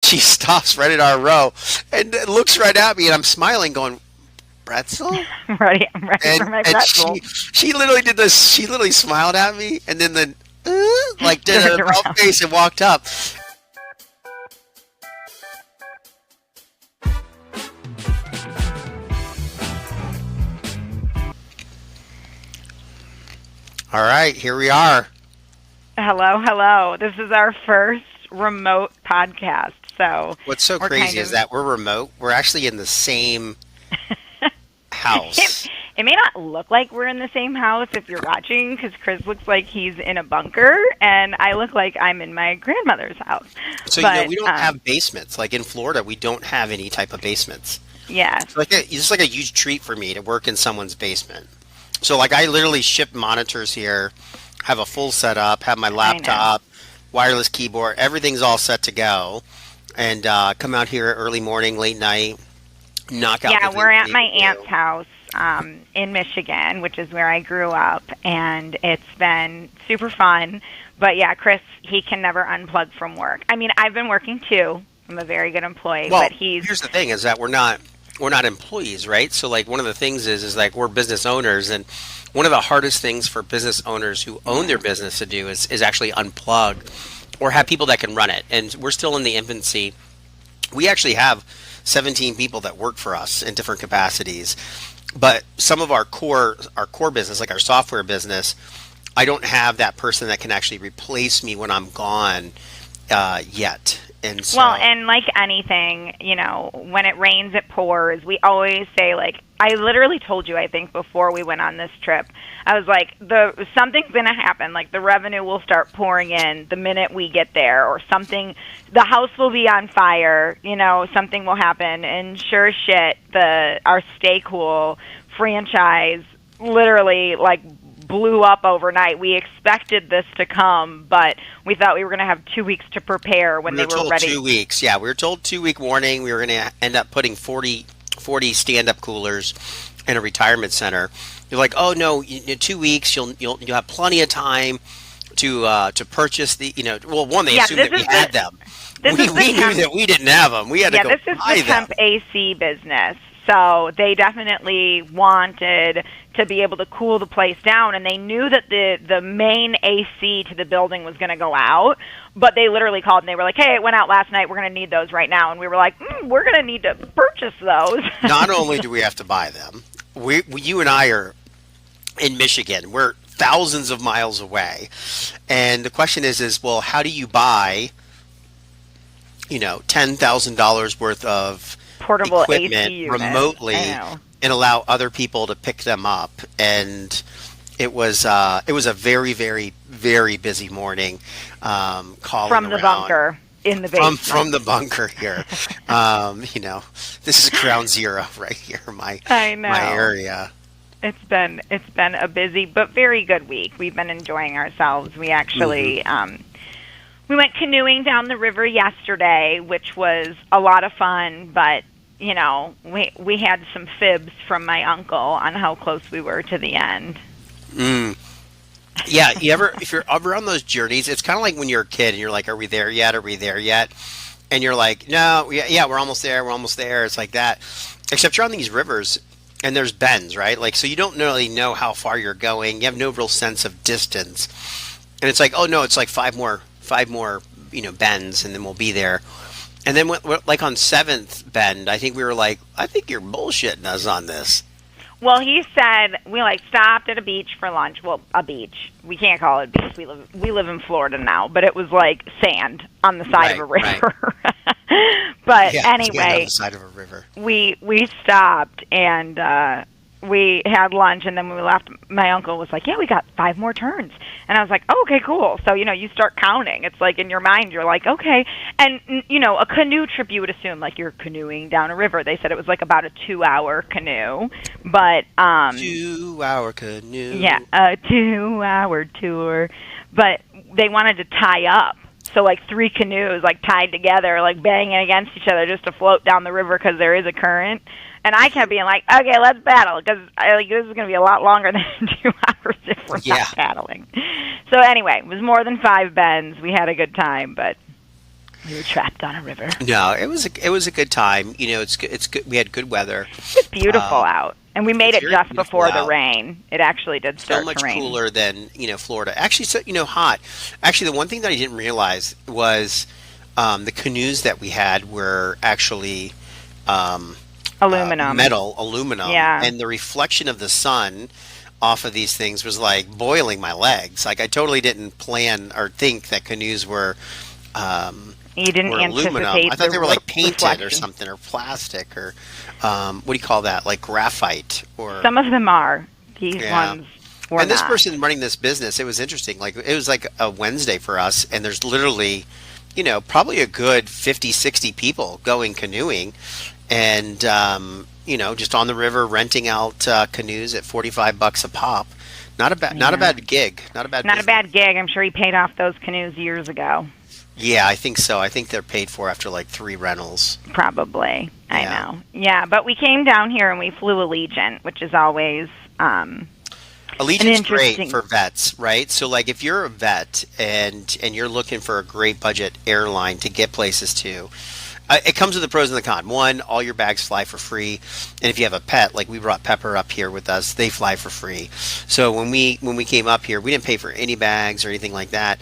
she stops right at our row and looks right at me, and I'm smiling, going, pretzel? I'm ready for my And pretzel. she literally did this. She literally smiled at me, and then like did Turned a about around. face and walked up. All right, here we are. Hello, hello. This is our first remote podcast, so What's so we're kind crazy is of. that we're remote. We're actually in the same It, house. it may not look like we're in the same house if you're watching, because Chris looks like he's in a bunker, and I look like I'm in my grandmother's house. So But we don't have basements. Like in Florida, we don't have any type of basements. yes, It's like a huge treat for me to work in someone's basement. So like I literally ship monitors here, have a full setup, have my I know. laptop, wireless keyboard, everything's all set to go, and come out here early morning, late night, knock out Yeah, the we're things I at need my to aunt's do. house in Michigan, which is where I grew up, and it's been super fun. But yeah, Chris, he can never unplug from work. I mean, I've been working too. I'm a very good employee, Well, but he's here's the thing: is that we're not employees, right? So like one of the things is like we're business owners, and one of the hardest things for business owners who own their business to do is actually unplug or have people that can run it. And we're still in the infancy. We actually have 17 people that work for us in different capacities, but some of our core business, like our software business, I don't have that person that can actually replace me when I'm gone yet. And Well, so, and like anything, when it rains, it pours. We always say, like, I literally told you, I think, before we went on this trip, I was like, something's going to happen. Like, the revenue will start pouring in the minute we get there, or something, the house will be on fire, something will happen. And sure as shit, our Stay Cool franchise literally, like, blew up overnight. We expected this to come, but we thought we were going to have 2 weeks to prepare when we they were were told ready. 2 weeks. Yeah, we were told 2 week warning. We were going to end up putting 40 stand-up coolers in a retirement center. They're like, oh no, in 2 weeks you'll have plenty of time to purchase the. Well, one, they Yeah, assumed that we had them. this is the We knew temp. that we didn't have them. We had to Yeah, go this is the buy them. temp AC business. So they definitely wanted to be able to cool the place down, and they knew that the main AC to the building was going to go out. But they literally called and they were like, "Hey, it went out last night. We're going to need those right now." And we were like, "We're going to need to purchase those." Not only do we have to buy them, you and I are in Michigan. We're thousands of miles away, and the question is well, how do you buy $10,000 worth of Portable AC equipment unit. remotely I know. and allow other people to pick them up? And it was a very, very, very busy morning, calling From the around bunker in the basement. from the bunker here. This is ground zero right here, I my know. area. It's been a busy but very good week. We've been enjoying ourselves. We actually we went canoeing down the river yesterday, which was a lot of fun, but we had some fibs from my uncle on how close we were to the end. Mm. Yeah, if you're ever on those journeys, it's kind of like when you're a kid and you're like, "Are we there yet? Are we there yet?" And you're like, "No, yeah, we're almost there. We're almost there." It's like that, except you're on these rivers and there's bends, right? Like, so you don't really know how far you're going. You have no real sense of distance, and it's like, "Oh no, it's like five more, bends, and then we'll be there." And then, like on seventh bend, I think we were like, "I think you're bullshitting us on this." Well, he said we stopped at a beach for lunch. Well, a beach. We can't call it a beach. We live in Florida now, but it was like sand on the side of a Right. river. But Yeah, stand on anyway, the side of a river. we stopped and we had lunch, and then when we left, my uncle was like, "Yeah, we got 5 more turns," and I was like, "Oh, okay, cool." So you start counting. It's like in your mind, you're like, "Okay," and a canoe trip, you would assume like you're canoeing down a river. They said it was like about a 2-hour canoe, but 2 hour canoe. yeah, a 2-hour tour, but they wanted to tie up. So like 3 canoes like tied together, like banging against each other just to float down the river because there is a current. And I kept being like, okay, let's paddle because this is going to be a lot longer than 2 hours if we're Yeah. not paddling. So anyway, it was more than 5 bends. We had a good time, but We were trapped on a river. No, it was a good time. It's good. It's good. We had good weather. It's beautiful Um, out. And we made it's it very just beautiful before the out. rain. It actually did So start to much rain. cooler than Florida. Actually, so hot. Actually, the one thing that I didn't realize was the canoes that we had were actually um, Aluminum. metal, aluminum, Yeah. and the reflection of the sun off of these things was like boiling my legs. Like I totally didn't plan or think that canoes um, You didn't were aluminum. I anticipate thought the they were like painted or reflection. something, or plastic, or what do you call that? Like graphite, or Some of them are. These yeah. ones were And this not. person running this business, it was interesting. Like it was like a Wednesday for us, and there's literally, probably a good 50, 60 people going canoeing, and just on the river renting out canoes at $45 a pop. Not a Yeah. bad gig, not a bad Not a business. bad gig. I'm sure he paid off those canoes years ago. Yeah, I think so. I think they're paid for after like 3 rentals. Probably. I Yeah. know. Yeah, but we came down here and we flew Allegiant, which is always an Allegiant's great interesting. for vets, right? So like if you're a vet and you're looking for a great budget airline to get places to, it comes with the pros and the cons. One, all your bags fly for free, and if you have a pet, like we brought Pepper up here with us, they fly for free. So when we came up here, we didn't pay for any bags or anything like that.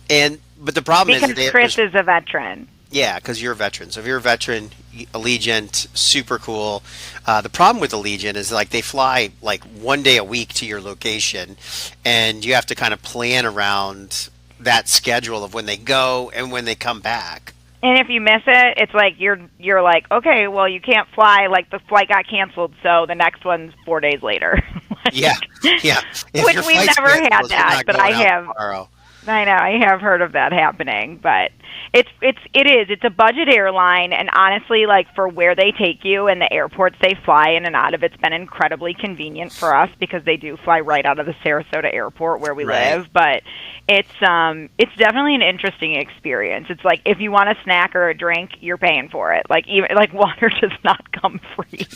And but the problem is Because that they, Chris there's is a veteran. yeah, because you're a veteran. So if you're a veteran, Allegiant, super cool. The problem with Allegiant is like they fly like 1 day a week to your location, and you have to kind of plan around that schedule of when they go and when they come back. And if you miss it, it's like you're like, okay, well you can't fly. Like the flight got canceled, so the next one's 4 days later. Like, Yeah, yeah. If which your we've flight's never had canceled, you're that, not but going I out have. tomorrow. I know I have heard of that happening, but it's a budget airline, and honestly, like for where they take you and the airports they fly in and out of, it's been incredibly convenient for us because they do fly right out of the Sarasota airport where we Right. live. But it's definitely an interesting experience. It's like if you want a snack or a drink, you're paying for it. Like even like water does not come free.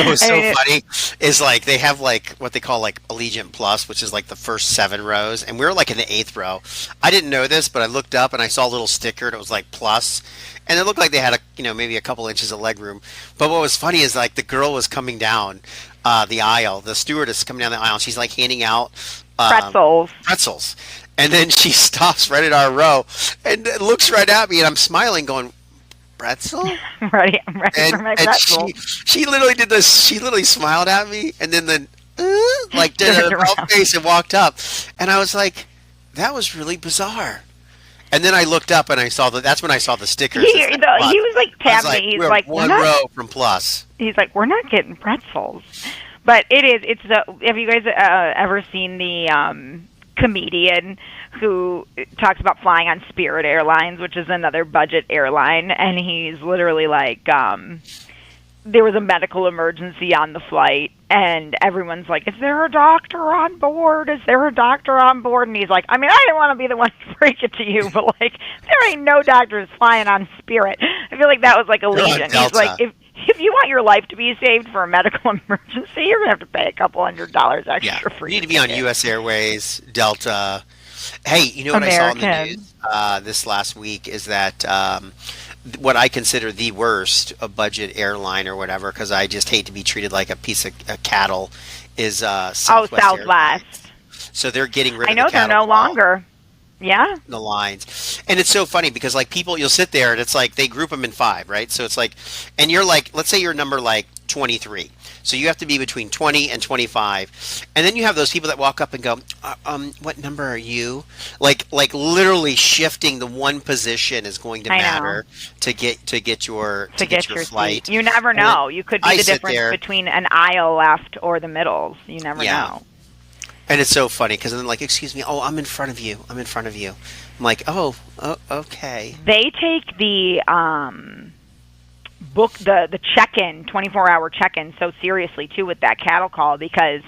What's I so mean, funny is like they have like what they call like Allegiant Plus, which is like the first 7 rows, and we were like in the 8th row. I didn't know this, but I looked up and I saw a little sticker and it was like plus, and it looked like they had maybe a couple inches of leg room. But what was funny is like the girl was coming down the aisle, the stewardess coming down the aisle. And she's like handing out pretzels. pretzels, and then she stops right at our row and looks right at me, and I'm smiling, going pretzel. I'm ready and for my and pretzels. she literally did this. She literally smiled at me, and then like did Turned a rough around. face and walked up, and I was like, that was really bizarre. And then I looked up and I saw that. That's when I saw the stickers. He, that said the, plus. he was like I was tapping like, me. He's we're like, we're one not. row from plus. He's like, we're not getting pretzels. But it is. It's the. Have you guys ever seen the comedian who talks about flying on Spirit Airlines, which is another budget airline, and he's literally like, there was a medical emergency on the flight, and everyone's like, is there a doctor on board? Is there a doctor on board? And he's like, I mean, I didn't want to be the one to break it to you, but like, there ain't no doctors flying on Spirit. I feel like that was like a They're on legion. He's Delta. like, if you want your life to be saved for a medical emergency, you're gonna have to pay a couple $100 Yeah, extra for you your need to be on ticket. U.S. Airways, Delta. Hey, you know what I saw in the American. news this last week is that what I consider the worst a budget airline or whatever, because I just hate to be treated like a piece of cattle, is Southwest Airlines. Southwest. So they're getting rid I of know the they're cattle no call, longer. Yeah. the lines, and it's so funny because like people, you'll sit there and it's like they group them in 5, right? So it's like, and you're like, let's say you're number like 23. So you have to be between 20 and 25. And then you have those people that walk up and go, what number are you? Like literally shifting the one position is going to I know. matter to get your To get your flight. seat. You never And then know. You could be I the sit difference there. between an aisle left or the middles. You never Yeah. know. And it's so funny because then like, excuse me, oh, I'm in front of you. I'm in front of you. I'm like, oh, okay. They take the book the check-in 24-hour check-in so seriously too with that cattle call because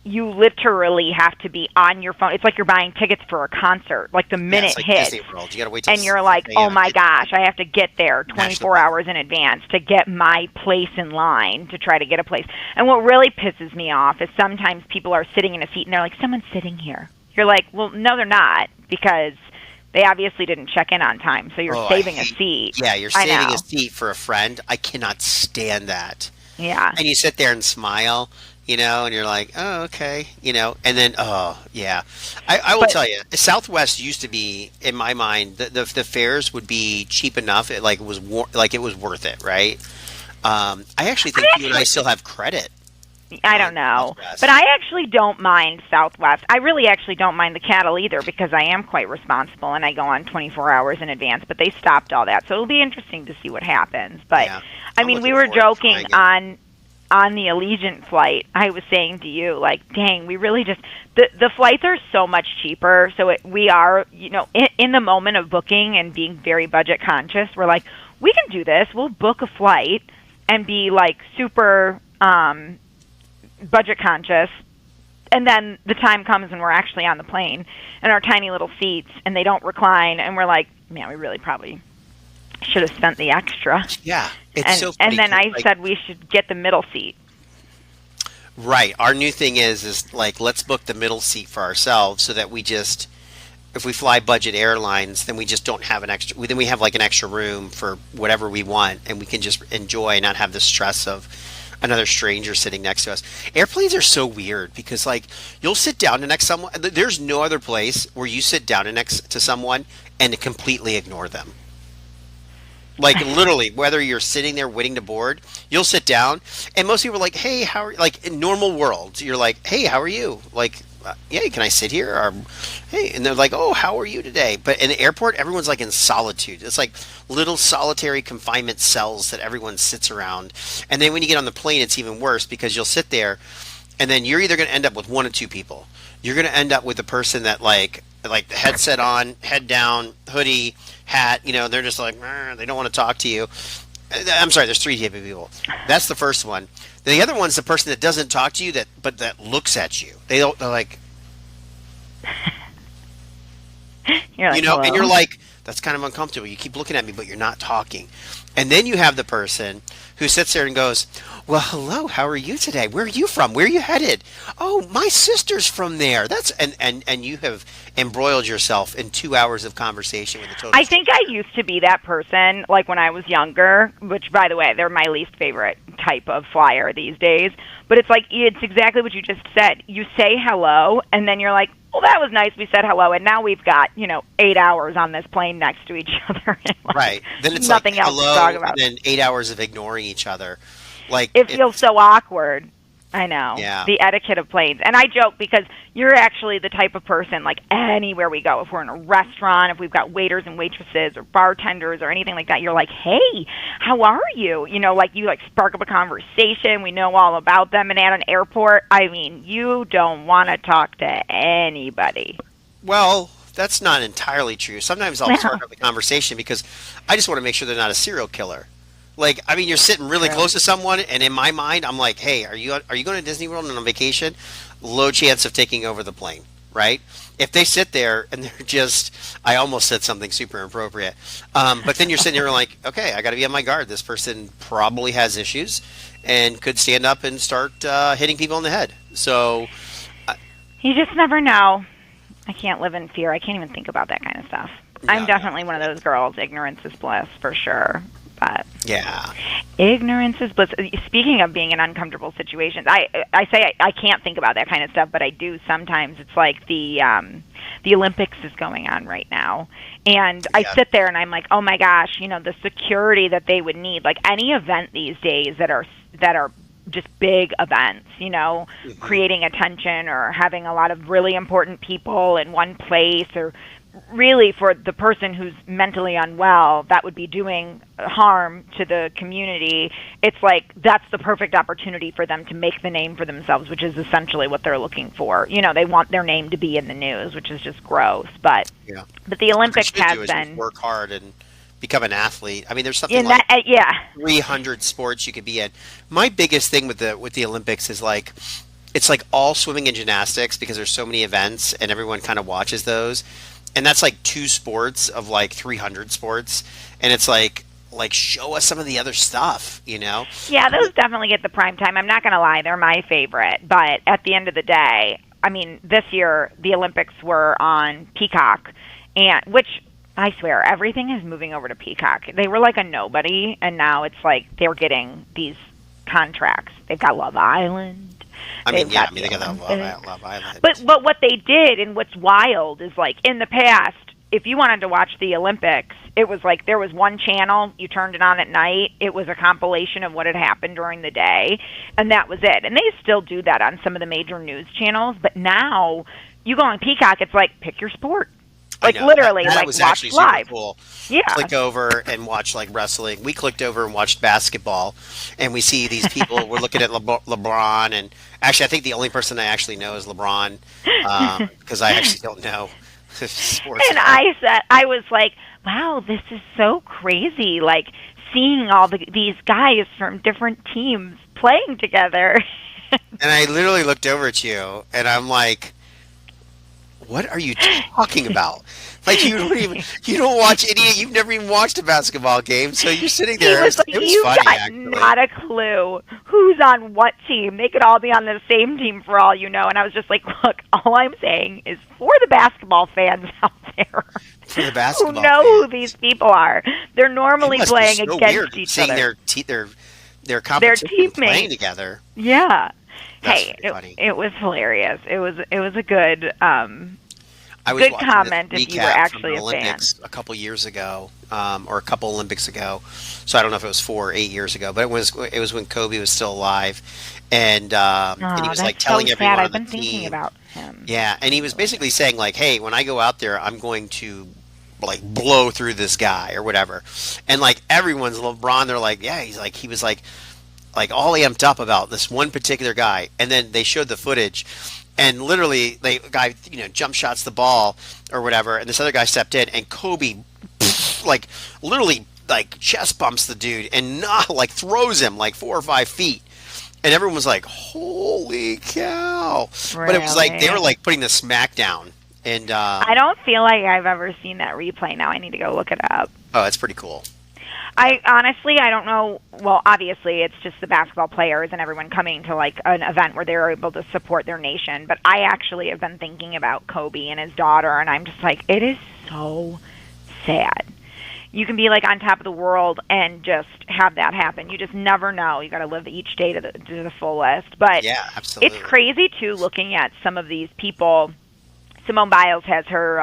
you literally have to be on your phone. It's like you're buying tickets for a concert. Like the Yeah, minute it's like hits, Disney World. You got to wait till and you're like, oh my gosh, I have to get there National 24 hours in advance to get my place in line to try to get a place. And what really pisses me off is sometimes people are sitting in a seat and they're like, someone's sitting here. You're like, well, no, they're not, because They obviously didn't check in on time, so you're Oh, I saving a hate. seat. Yeah, you're I saving a know. seat for a friend. I cannot stand that. Yeah. And you sit there and smile, and you're like, oh, okay, and then, oh, yeah. I will But tell you, Southwest used to be, in my mind, the fares would be cheap enough. It was worth it, right? I actually I think you and I actually still have credit I on don't know. But Southwest. I actually don't mind Southwest. I really actually don't mind the cattle either because I am quite responsible and I go on 24 hours in advance, but they stopped all that. So it'll be interesting to see what happens. But Yeah, I I'm mean, we looking were forward to joking trying it. on the Allegiant flight. I was saying to you like, dang, we really just the flights are so much cheaper. So we are, in the moment of booking and being very budget conscious, we're like, we can do this. We'll book a flight and be like super budget conscious, and then the time comes and we're actually on the plane in our tiny little seats and they don't recline and we're like, man, we really probably should have spent the extra. Yeah, it's and so and funny. then 'Cause, I like, said we should get the middle seat. right, our new thing is like, let's book the middle seat for ourselves so that if we fly budget airlines, then we just don't have then we have like an extra room for whatever we want, and we can just enjoy and not have the stress of another stranger sitting next to us. Airplanes are so weird because, like, you'll sit down to next someone. There's no other place where you sit down next to someone and completely ignore them. Like, literally, whether you're sitting there waiting to board, you'll sit down, and most people are like, "Hey, how are you?" Like, in normal worlds, you're like, "Hey, how are you?" Like, "Yeah, can I sit here?" Or, "Hey," and they're like, "Oh, how are you today?" But in the airport, everyone's like in solitude. It's like little solitary confinement cells that everyone sits around. And then when you get on the plane, it's even worse because you'll sit there, and then you're either going to end up with one of two people. You're going to end up with the person that, like the headset on, head down, hoodie, hat. They're just like, "Meh," they don't want to talk to you. I'm sorry, there's three type of people. That's the first one. The other one's the person that doesn't talk to you, but that looks at you. They don't. They're like, You're like, and hello. you're like, that's kind of uncomfortable. You keep looking at me, but you're not talking. And then you have the person who sits there and goes, well, hello, how are you today? Where are you from? Where are you headed? Oh, my sister's from there. And you have embroiled yourself in 2 hours of conversation with a total I think I stranger. used to be that person, like when I was younger, which, by the way, they're my least favorite type of flyer these days. But it's exactly what you just said. You say hello, and then you're like, well, that was nice. We said hello, and now we've got, 8 hours on this plane next to each other, and Right. Then it's like nothing else to talk hello, and about. then 8 hours of ignoring each other. Like It feels it's so awkward. I know. yeah. The etiquette of planes. And I joke because you're actually the type of person, like anywhere we go, if we're in a restaurant, if we've got waiters and waitresses or bartenders or anything like that, you're like, hey, how are you? Like you like spark up a conversation. We know all about them. And at an airport, I mean, you don't want to talk to anybody. Well, that's not entirely true. Sometimes I'll Well, start up the conversation because I just want to make sure they're not a serial killer. Like, I mean, you're sitting really true. close to someone, and in my mind, I'm like, "Hey, are you going to Disney World and on vacation?" Low chance of taking over the plane, right? If they sit there and they're just, I almost said something super inappropriate, but then you're sitting there like, "Okay, I got to be on my guard. This person probably has issues and could stand up and start hitting people in the head." So, You just never know. I can't live in fear. I can't even think about that kind of stuff. I'm no, no, definitely one of those girls. Ignorance is bliss, for sure. But yeah, ignorance is bliss. Speaking of being in uncomfortable situations, I say I can't think about that kind of stuff, but I do sometimes. It's like the Olympics is going on right now, and I yeah, sit there and I'm like, oh my gosh, the security that they would need, like any event these days that are just big events, hmm, creating attention or having a lot of really important people in one place, or really for the person who's mentally unwell that would be doing harm to the community. It's like that's the perfect opportunity for them to make the name for themselves, which is essentially what they're looking for. They want their name to be in the news, which is just gross. But yeah. the What they Olympics should has do is just been work hard and become an athlete. I mean, there's something in like that. Yeah, 300 sports you could be in. My biggest thing with the Olympics is like it's like all swimming and gymnastics because there's so many events and everyone kind of watches those. And that's like two sports of like 300 sports, and it's like show us some of the other stuff. yeah, those definitely get the prime time. I'm not going to lie, they're my favorite. But at the end of the day, I mean, this year the Olympics were on Peacock, and which I swear everything is moving over to Peacock. They were like a nobody, and now it's like they're getting these contracts. They've got Love Island. They got Love Island. But what they did, and what's wild, is like in the past, if you wanted to watch the Olympics, it was like there was one channel, you turned it on at night, it was a compilation of what had happened during the day, and that was it. And they still do that on some of the major news channels, but now you go on Peacock, it's like pick your sport. Like literally, that like was watch actually live. Super cool. Yeah. Click over and watch like wrestling. We clicked over and watched basketball, and we see these people. We're looking at LeBron, and actually, I think the only person I actually know is LeBron, because I actually don't know sports. And I was like, wow, this is so crazy. Like seeing all these guys from different teams playing together. And I literally looked over at you, and I'm like, what are you talking about? Like you don't watch you've never even watched a basketball game, so you're sitting there. He was like, it was you funny, got actually. not a clue who's on what team. They could all be on the same team for all you know. And I was just like, look, all I'm saying is for the basketball fans out there For the basketball who know fans. who these people are. They're normally It must be playing so against weird each seeing other. their competition teammates. playing together. Yeah. That's Hey, funny. it was hilarious. It was a good I was good watching comment this if you were recap from actually the a fan. Olympics a couple years ago, or a couple Olympics ago. So I don't know if it was 4 or 8 years ago, but it was when Kobe was still alive, and he was like telling everyone I've on the been thinking team. about him. Yeah, and he was basically saying like, "Hey, when I go out there, I'm going to like blow through this guy or whatever," and like everyone's LeBron. They're like, "Yeah," he was like all amped up about this one particular guy, and then they showed the footage. And literally, the guy, jump shots the ball or whatever, and this other guy stepped in, and Kobe, like, literally, like, chest bumps the dude and like throws him like 4 or 5 feet, and everyone was like, "Holy cow!" Really? But it was like they were like putting the smack down, and I don't feel like I've ever seen that replay. Now I need to go look it up. oh, it's pretty cool. I honestly, I don't know. Well, obviously, it's just the basketball players and everyone coming to like an event where they're able to support their nation. But I actually have been thinking about Kobe and his daughter, and I'm just like, it is so sad. You can be like on top of the world and just have that happen. You just never know. You got to live each day to the fullest. But Yeah, absolutely. it's crazy too, looking at some of these people. Simone Biles has her.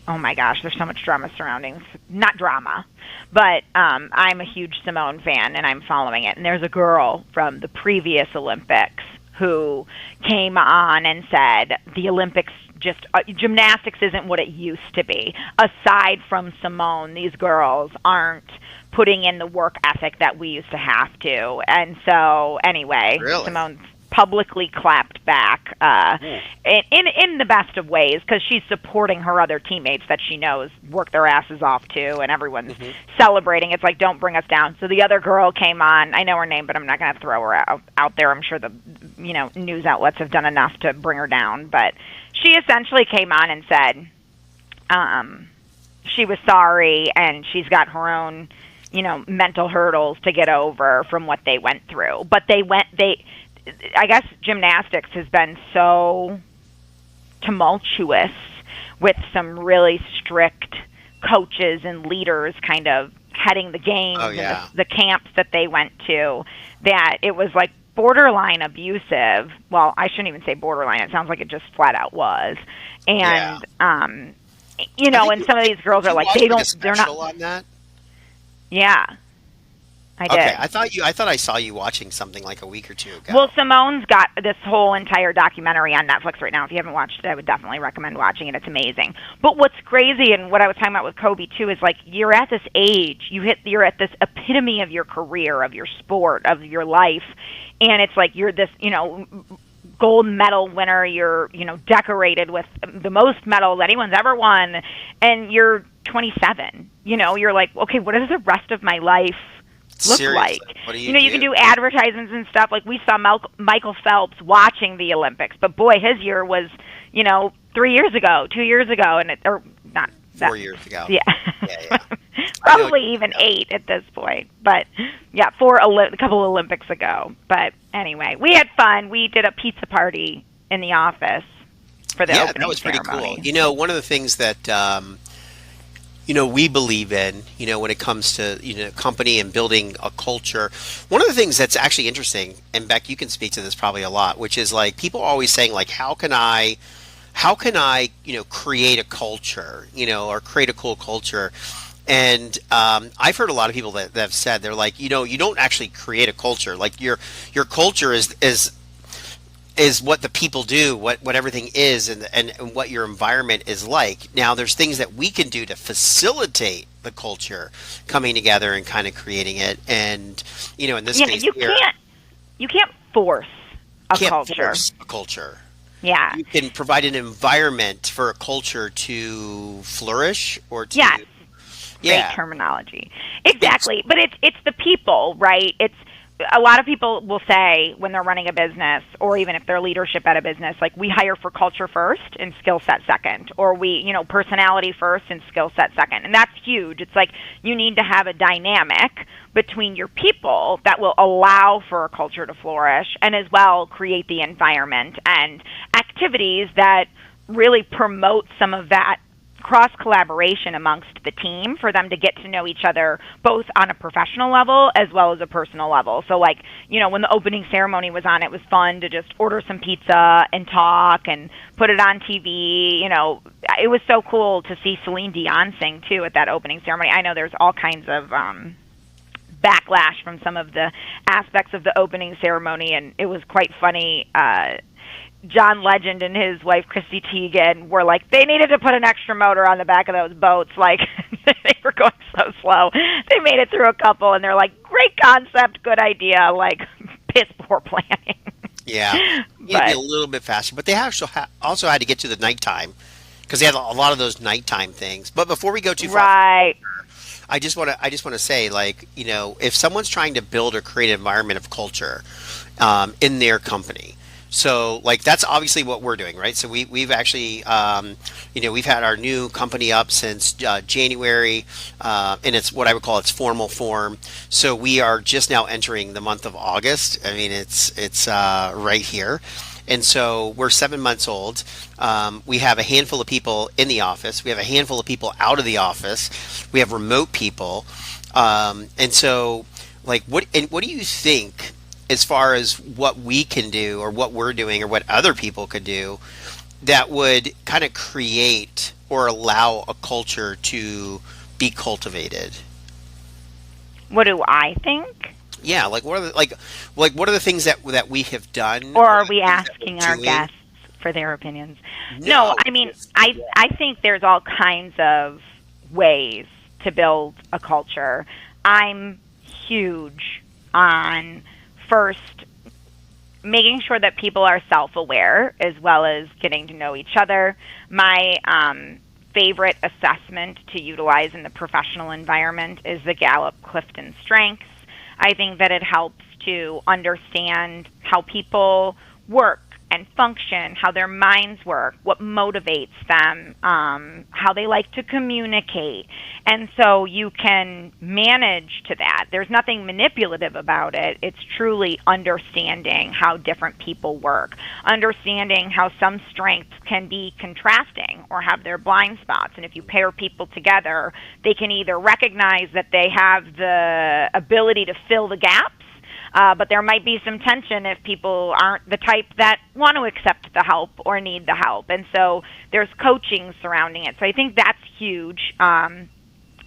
Oh my gosh, there's so much drama surrounding, not drama, but I'm a huge Simone fan and I'm following it. And there's a girl from the previous Olympics who came on and said the Olympics just gymnastics isn't what it used to be. Aside from Simone, these girls aren't putting in the work ethic that we used to have to. And so anyway, Really? Simone publicly clapped back in the best of ways, because she's supporting her other teammates that she knows work their asses off too, and everyone's celebrating. It's like, don't bring us down. So the other girl came on. I know her name, but I'm not going to throw her out there. I'm sure the news outlets have done enough to bring her down. But she essentially came on and said she was sorry, and she's got her own mental hurdles to get over from what they went through. But I guess gymnastics has been so tumultuous with some really strict coaches and leaders kind of heading the games and the camps that they went to, that it was like borderline abusive. Well, I shouldn't even say borderline. It sounds like it just flat out was. And, and some of these girls are like, they're not. On that? Yeah. I did. Okay, I thought I saw you watching something like a week or two ago. Well, Simone's got this whole entire documentary on Netflix right now. If you haven't watched it, I would definitely recommend watching it. It's amazing. But what's crazy, and what I was talking about with Kobe too, is like you're at this age, you're at this epitome of your career, of your sport, of your life, and it's like you're this, gold medal winner. You're, decorated with the most medals anyone's ever won, and you're 27. You're like, okay, what does the rest of my life look Seriously, like? what do you You can do advertisements and stuff. Like we saw Michael Phelps watching the Olympics, but boy, his year was 3 years ago, 2 years ago, and or not 4 years ago. Yeah, yeah. probably even 8 at this point. But yeah, a couple Olympics ago. But anyway, we had fun. We did a pizza party in the office. for the Yeah, that opening was pretty cool. ceremony. One of the things that we believe in, when it comes to, company and building a culture. One of the things that's actually interesting, and Beck, you can speak to this probably a lot, which is like people always saying like, how can I, create a culture, or create a cool culture. And I've heard a lot of people that have said they're like, you don't actually create a culture. Like your culture is what the people do, what everything is, and what your environment is like. Now, there's things that we can do to facilitate the culture coming together and kind of creating it. And in this Yeah, case here, you can't force a can't culture. force a culture. Yeah. You can provide an environment for a culture to flourish or Yes. to, Great yeah, terminology. Exactly. But it's the people, right? It's a lot of people will say when they're running a business or even if they're leadership at a business, like we hire for culture first and skill set second, or personality first and skill set second. And that's huge. It's like you need to have a dynamic between your people that will allow for a culture to flourish and as well create the environment and activities that really promote some of that cross collaboration amongst the team for them to get to know each other both on a professional level as well as a personal level. So like, when the opening ceremony was on, it was fun to just order some pizza and talk and put it on TV. It was so cool to see Celine Dion sing too at that opening ceremony. I know there's all kinds of backlash from some of the aspects of the opening ceremony, and it was quite funny. John Legend and his wife Chrissy Teigen were like, they needed to put an extra motor on the back of those boats. Like, they were going so slow. They made it through a couple, and they're like, great concept, good idea, like, piss poor planning. yeah, you need to be a little bit faster. But they also had to get to the nighttime because they had a lot of those nighttime things. But before we go too far, Right. I just want to say, like, if someone's trying to build or create an environment of culture in their company. So, like, that's obviously what we're doing, right? So we've actually, we've had our new company up since January, and it's what I would call its formal form. So we are just now entering the month of August. I mean, it's right here. And so we're 7 months old. We have a handful of people in the office. We have a handful of people out of the office. We have remote people. And so, like, what do you think as far as what we can do or what we're doing or what other people could do that would kind of create or allow a culture to be cultivated? What do I think? Yeah, like what are the things that we have done Or or are the we things that we're asking our doing? guests for their opinions? No, No, I mean, just yeah. I think there's all kinds of ways to build a culture. I'm huge on first making sure that people are self-aware as well as getting to know each other. My favorite assessment to utilize in the professional environment is the Gallup-Clifton Strengths. I think that it helps to understand how people work and function, how their minds work, what motivates them, how they like to communicate. And so you can manage to that. There's nothing manipulative about it. It's truly understanding how different people work, understanding how some strengths can be contrasting or have their blind spots. And if you pair people together, they can either recognize that they have the ability to fill the gaps, but there might be some tension if people aren't the type that want to accept the help or need the help. And so there's coaching surrounding it. So I think that's huge,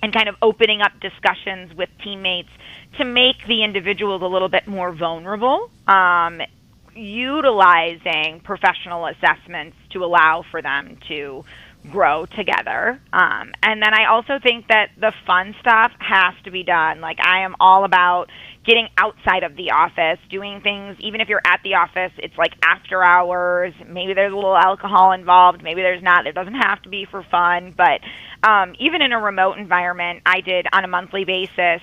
and kind of opening up discussions with teammates to make the individuals a little bit more vulnerable, utilizing professional assessments to allow for them to grow together. And then I also think that the fun stuff has to be done. Like, I am all about getting outside of the office, doing things, even if you're at the office, it's like after hours, maybe there's a little alcohol involved, maybe there's not, it doesn't have to be for fun, but even in a remote environment, I did on a monthly basis,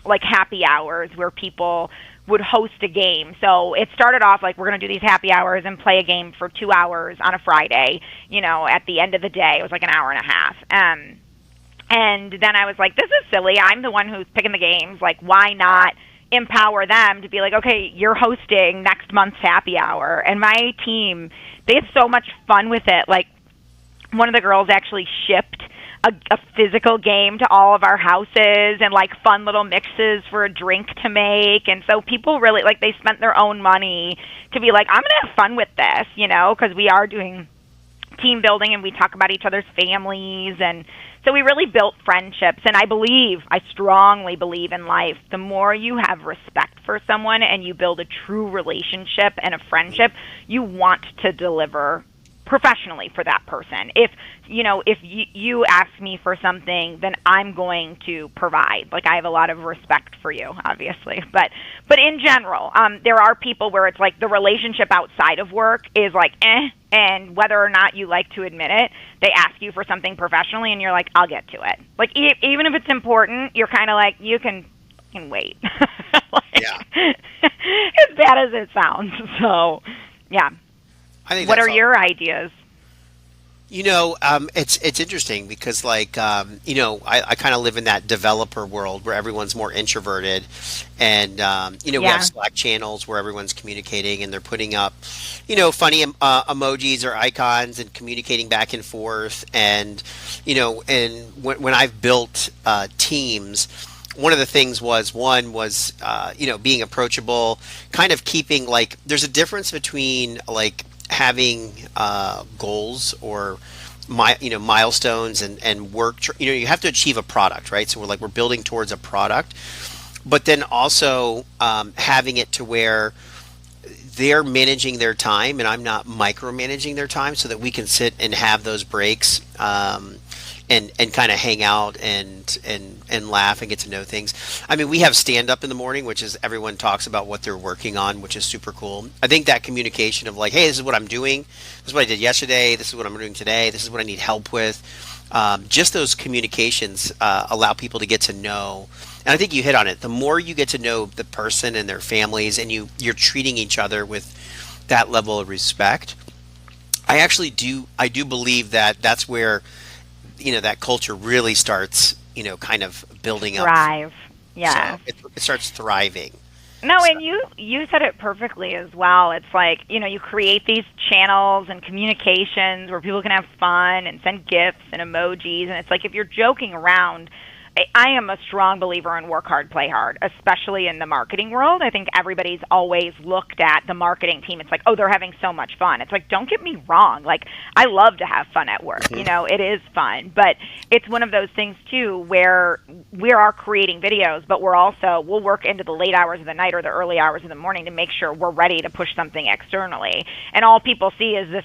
like happy hours where people would host a game. So it started off like, we're going to do these happy hours and play a game for 2 hours on a Friday, at the end of the day. It was like an hour and a half. And then I was like, this is silly. I'm the one who's picking the games. Like, why not empower them to be like, okay, you're hosting next month's happy hour. And my team, they had so much fun with it. Like, one of the girls actually shipped a physical game to all of our houses, and like fun little mixes for a drink to make. And so people really, like, they spent their own money to be like, I'm going to have fun with this, because we are doing team building and we talk about each other's families. And so we really built friendships. And I strongly believe in life, the more you have respect for someone and you build a true relationship and a friendship, you want to deliver professionally for that person. If you ask me for something, then I'm going to provide. Like, I have a lot of respect for you, obviously, but in general, there are people where it's like the relationship outside of work is like and whether or not you like to admit it, they ask you for something professionally and you're like, I'll get to it. Like, even if it's important, you're kind of like, you can wait. Yeah. As bad as it sounds. So yeah. I think what are your ideas? It's interesting because, like, I kind of live in that developer world where everyone's more introverted, and we have Slack channels where everyone's communicating and they're putting up, funny emojis or icons and communicating back and forth, and when I've built teams. One of the things was being approachable, kind of keeping, like, there's a difference between, like, having goals or milestones and work. You have to achieve a product, right? So we're building towards a product, but then also having it to where they're managing their time and I'm not micromanaging their time, so that we can sit and have those breaks. And kind of hang out and laugh and get to know things. I mean, we have stand up in the morning, which is everyone talks about what they're working on, which is super cool. I think that communication of like, hey, this is what I'm doing. This is what I did yesterday. This is what I'm doing today. This is what I need help with. Just those communications allow people to get to know. And I think you hit on it. The more you get to know the person and their families, and you're treating each other with that level of respect, I do believe that that's where that culture really starts, kind of building up. Thrive. Yeah. So it starts thriving. No, and you said it perfectly as well. It's like, you create these channels and communications where people can have fun and send gifts and emojis. And it's like, if you're joking around, I am a strong believer in work hard, play hard, especially in the marketing world. I think everybody's always looked at the marketing team. It's like, oh, they're having so much fun. It's like, don't get me wrong. Like, I love to have fun at work. It is fun. But it's one of those things, too, where we are creating videos, but we'll work into the late hours of the night or the early hours of the morning to make sure we're ready to push something externally. And all people see is this,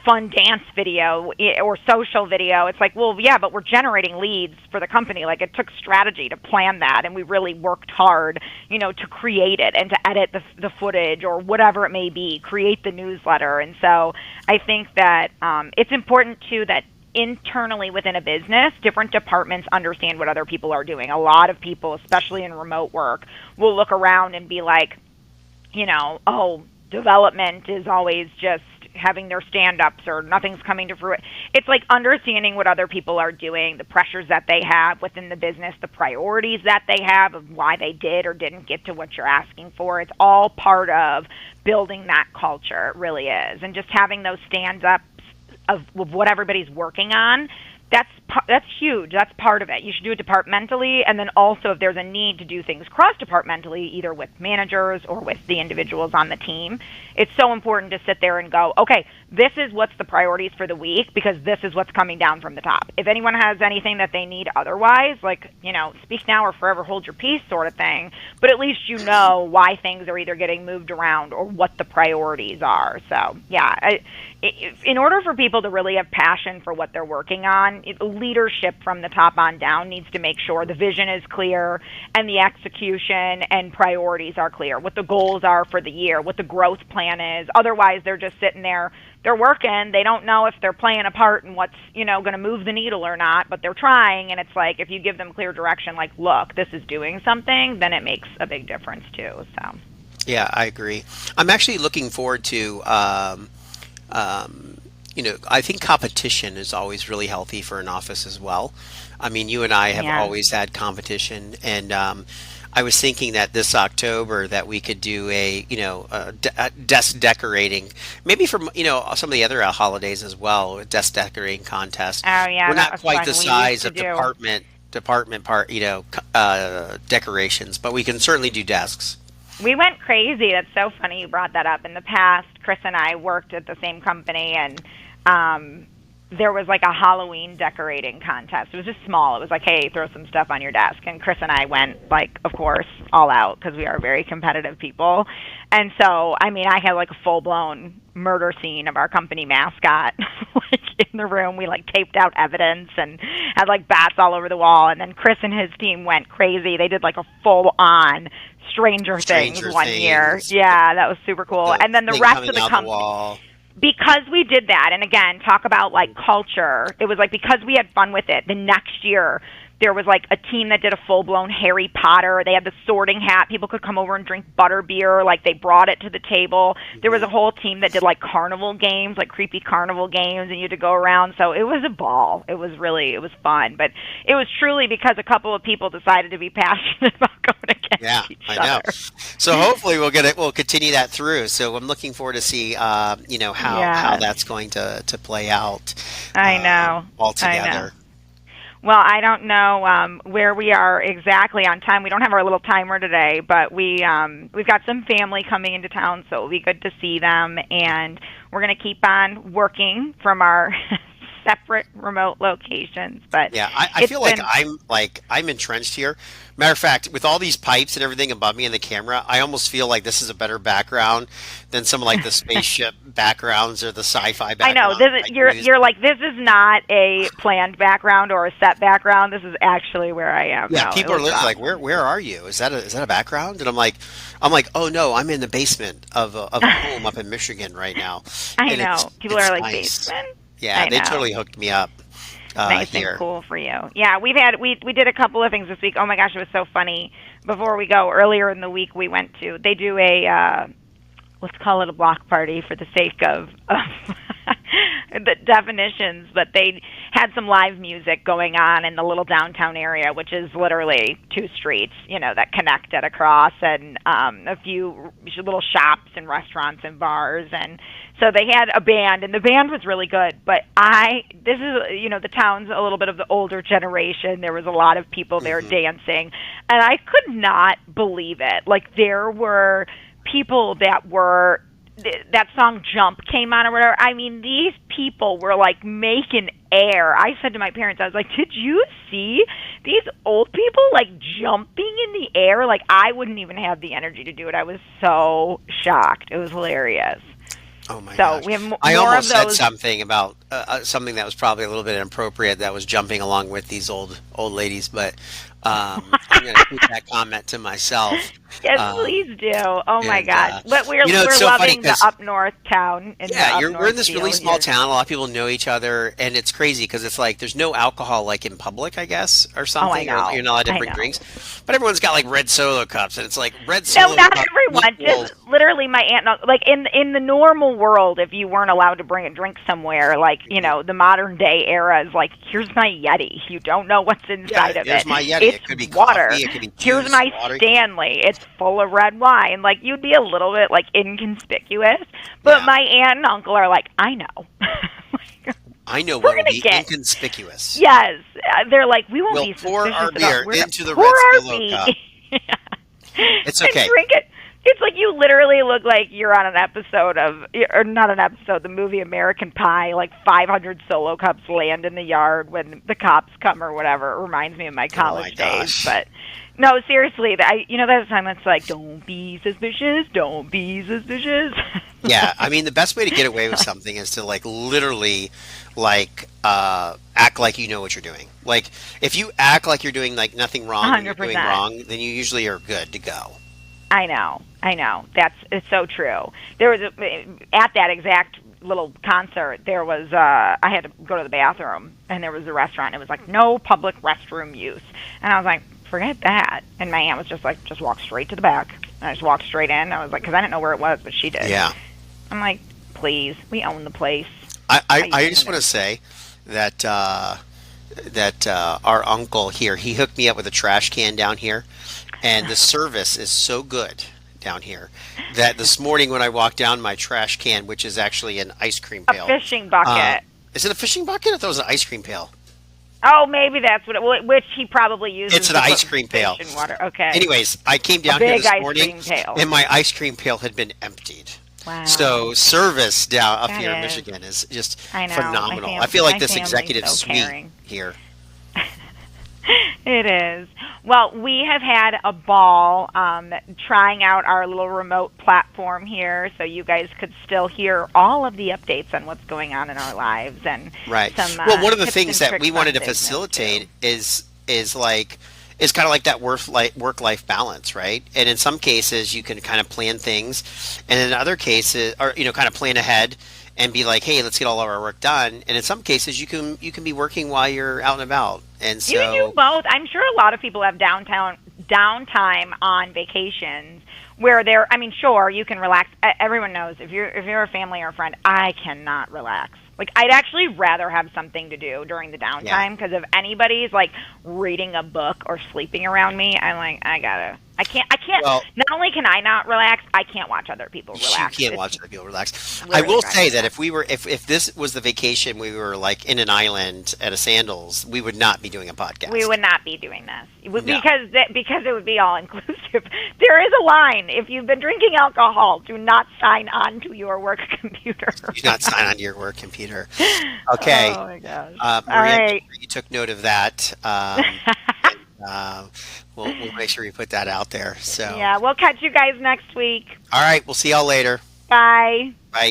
fun dance video or social video. It's like, well, yeah, but we're generating leads for the company. Like, it took strategy to plan that, and we really worked hard, to create it and to edit the footage or whatever it may be, create the newsletter. And so I think that it's important, too, that internally within a business, different departments understand what other people are doing. A lot of people, especially in remote work, will look around and be like, oh, development is always just having their stand-ups or nothing's coming to fruition. It's like understanding what other people are doing, the pressures that they have within the business, the priorities that they have of why they did or didn't get to what you're asking for. It's all part of building that culture. It really is. And just having those stand-ups of what everybody's working on, that's huge. That's part of it. You should do it departmentally, and then also if there's a need to do things cross-departmentally, either with managers or with the individuals on the team, it's so important to sit there and go, okay, this is what's the priorities for the week because this is what's coming down from the top. If anyone has anything that they need otherwise, like, speak now or forever hold your peace sort of thing, but at least you know why things are either getting moved around or what the priorities are. So, yeah, in order for people to really have passion for what they're working on, leadership from the top on down needs to make sure the vision is clear and the execution and priorities are clear, what the goals are for the year, what the growth plan is. Otherwise, they're just sitting there, they're working, they don't know if they're playing a part in what's, going to move the needle or not, but they're trying, and it's like, if you give them clear direction, like, look, this is doing something, then it makes a big difference too, so. Yeah, I agree. I'm actually looking forward to I think competition is always really healthy for an office as well. I mean, you and I have Yeah. always had competition, and I was thinking that this October that we could do a desk decorating, maybe from some of the other holidays as well, a desk decorating contest. Oh yeah, We're that not was quite the fun. We used size to of do. department part, decorations, but we can certainly do desks. We went crazy. That's so funny you brought that up. In the past, Chris and I worked at the same company, and um, there was like a Halloween decorating contest. It was just small. It was like, hey, throw some stuff on your desk. And Chris and I went, like, of course, all out because we are very competitive people. And so, I mean, I had like a full blown murder scene of our company mascot like in the room. We like taped out evidence and had like bats all over the wall. And then Chris and his team went crazy. They did like a full on Stranger Things Stranger one year. Things, Yeah, that was super cool. the And then the thing rest of coming the out the company, wall. because we did that, and again, talk about like culture. It was like because we had fun with it. The next year, there was like a team that did a full blown Harry Potter. They had the Sorting Hat. People could come over and drink butter beer. Like they brought it to the table. There was a whole team that did like carnival games, like creepy carnival games, and you had to go around. So it was a ball. It was fun. But it was truly because a couple of people decided to be passionate about going Yeah, against each I know. other. So hopefully we'll get it. We'll continue that through. So I'm looking forward to see, how Yes, that's going to play out I know. I know. altogether. Well, I don't know where we are exactly on time. We don't have our little timer today, but we've got some family coming into town, so it'll be good to see them. And we're going to keep on working from our separate remote locations. But Yeah, I it's feel been like I'm entrenched here. Matter of fact, with all these pipes and everything above me in the camera, I almost feel like this is a better background than some of like the spaceship backgrounds or the sci-fi I know backgrounds I use. you're like this is not a planned background or a set background. This is actually where I am. Yeah, No, it people are looks literally like, awesome. "Where are you? Is that a background?" And I'm like, "Oh no, I'm in the basement of a home up in Michigan right now, I and know. People it's are like nice." basement. Yeah, I they know. totally hooked me up Nice and here. cool for you. Yeah, we did a couple of things this week. Oh my gosh, it was so funny. Before we go, earlier in the week we went to they do a let's call it a block party for the sake of the definitions, but they had some live music going on in the little downtown area, which is literally two streets, that connect at a cross, and a few little shops and restaurants and bars. And so they had a band, and the band was really good. But this is, the town's a little bit of the older generation. There was a lot of people there Hmm. dancing, and I could not believe it. Like there were people that song Jump came on or whatever. I mean, these people were like making air. I said to my parents, I was like, did you see these old people like jumping in the air? Like I wouldn't even have the energy to do it. I was so shocked. It was hilarious. Oh my So gosh. we have I more of almost said those. something about something that was probably a little bit inappropriate that was jumping along with these old ladies, but I'm going to keep that comment to myself. Yes, Um, please do. Oh my and gosh. But it's we're so funny loving the because up north town and the yeah, up we're in north this really feel small here. town. A lot of people know each other, and it's crazy because it's like there's no alcohol like in public, I guess, or Oh, I something, or you're know. not allowed to I bring know. drinks. But everyone's got like red Solo cups, and it's like red No, Solo not cup everyone. equals. Just literally my aunt. Like in the normal world, if you weren't allowed to bring a drink somewhere, like the modern day era is like, here's my Yeti. You don't know what's Yeah, inside of here's it. my Yeti. It's It could be water. coffee, it could be Here's juice, my water. Stanley. It's full of red wine. Like you'd be a little bit like inconspicuous, but Yeah, my aunt and uncle are like, I know. I know We're what will gonna be get inconspicuous. yes. They're like, we won't We'll be pour suspicious our about. beer We're gonna into the pour red our Solo beer cup. It's and okay. drink it. It's like you literally look like you're on an episode of, or not an episode, the movie American Pie. Like 500 Solo cups land in the yard when the cops come or whatever. It reminds me of my Oh my college days. gosh. But no, seriously, that's the time it's like, don't be suspicious, don't be suspicious. Yeah, I mean the best way to get away with something is to like literally like act like you know what you're doing. Like if you act like you're doing like nothing wrong when you're doing 100%. wrong, then you usually are good to go. I know, I know. It's so true. There was at that exact little concert. There was I had to go to the bathroom, and there was a restaurant. It was like no public restroom use, and I was like, forget that. And my aunt was just like, just walk straight to the back. And I just walked straight in. I was like, because I didn't know where it was, but she did. Yeah. I'm like, please, we own the place. How you I doing just want there? to say that our uncle here, he hooked me up with a trash can down here, and the service is so good down here that this morning when I walked down, my trash can, which is actually an ice cream A pail, fishing uh, bucket. is it a fishing bucket? I thought it was an ice cream pail. Oh, maybe that's what which he probably It's uses an to put ice cream fish pail. in water. Okay. Anyways, I came A down here big this ice morning, cream pail. and my ice cream pail had been emptied. Wow. So service down up That here in is. Michigan is just I know. phenomenal. I feel like My this family's executive so suite caring. here. It is. Well, we have had a ball trying out our little remote platform here so you guys could still hear all of the updates on what's going on in our lives and Right. some Well, one of the tips things and that tricks we on wanted to business, too. facilitate is like is kind of like that work life balance, right? And in some cases, you can kind of plan things, and in other cases, or kind of plan ahead and be like, hey, let's get all of our work done. And in some cases, you can be working while you're out and about, and You do so both. I'm sure a lot of people have downtime on vacations where they're. I mean, sure, you can relax. Everyone knows if you're a family or a friend, I cannot relax. Like I'd actually rather have something to do during the yeah. downtime because if anybody's like reading a book or sleeping around me, I'm like I gotta. I can't. Well, Not only can I not relax, I can't watch other people you relax. can't It's watch other people relax. I literally will driving say me that nuts. if this was the vacation we were like in an island at a Sandals, we would not be doing a We podcast. would not be doing this No, because it would be all inclusive. There is a line. If you've been drinking alcohol, do not sign on to your work computer. do not sign on to your work computer. Okay, Oh my gosh! All Maria, make right. sure you took note of that. And, we'll make sure we put that out there. So, Yeah, we'll catch you guys next week. all right, we'll see y'all later. Bye. Bye.